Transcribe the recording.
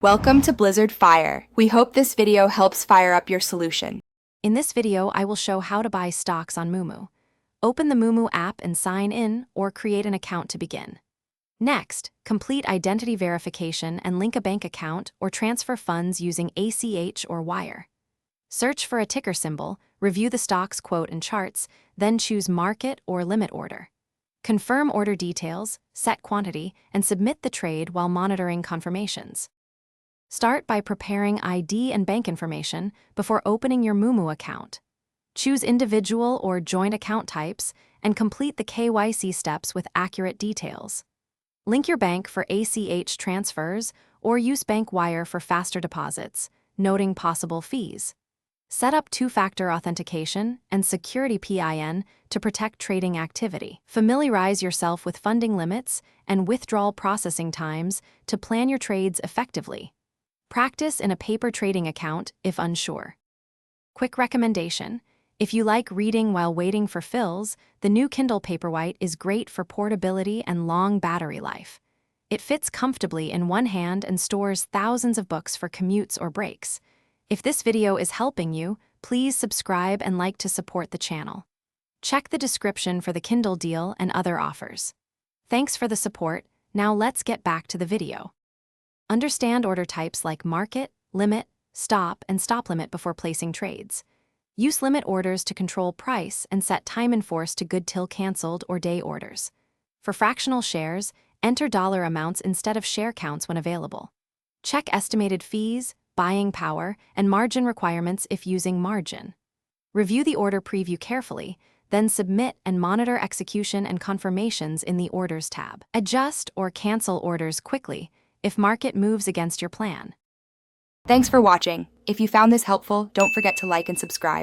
Welcome to Blizzard Fire. We hope this video helps fire up your solution. In this video, I will show how to buy stocks on Moomoo. Open the Moomoo app and sign in or create an account to begin. Next, complete identity verification and link a bank account or transfer funds using ACH or wire. Search for a ticker symbol, review the stock's quote and charts, then choose Market or Limit Order. Confirm order details, set quantity, and submit the trade while monitoring confirmations. Start by preparing ID and bank information before opening your Moomoo account. Choose individual or joint account types and complete the KYC steps with accurate details. Link your bank for ACH transfers or use bank wire for faster deposits, noting possible fees. Set up two-factor authentication and security PIN to protect trading activity. Familiarize yourself with funding limits and withdrawal processing times to plan your trades effectively. Practice in a paper trading account if unsure. Quick recommendation: if you like reading while waiting for fills, the new Kindle Paperwhite is great for portability and long battery life. It fits comfortably in one hand and stores thousands of books for commutes or breaks. If this video is helping you, please subscribe and like to support the channel. Check the description for the Kindle deal and other offers. Thanks for the support. Now let's get back to the video. Understand order types like market, limit, stop, and stop limit before placing trades. Use limit orders to control price and set time in force to good till canceled or day orders. For fractional shares, enter dollar amounts instead of share counts when available. Check estimated fees, buying power, and margin requirements if using margin. Review the order preview carefully, then submit and monitor execution and confirmations in the Orders tab. Adjust or cancel orders quickly if market moves against your plan. Thanks for watching. If you found this helpful, don't forget to like and subscribe.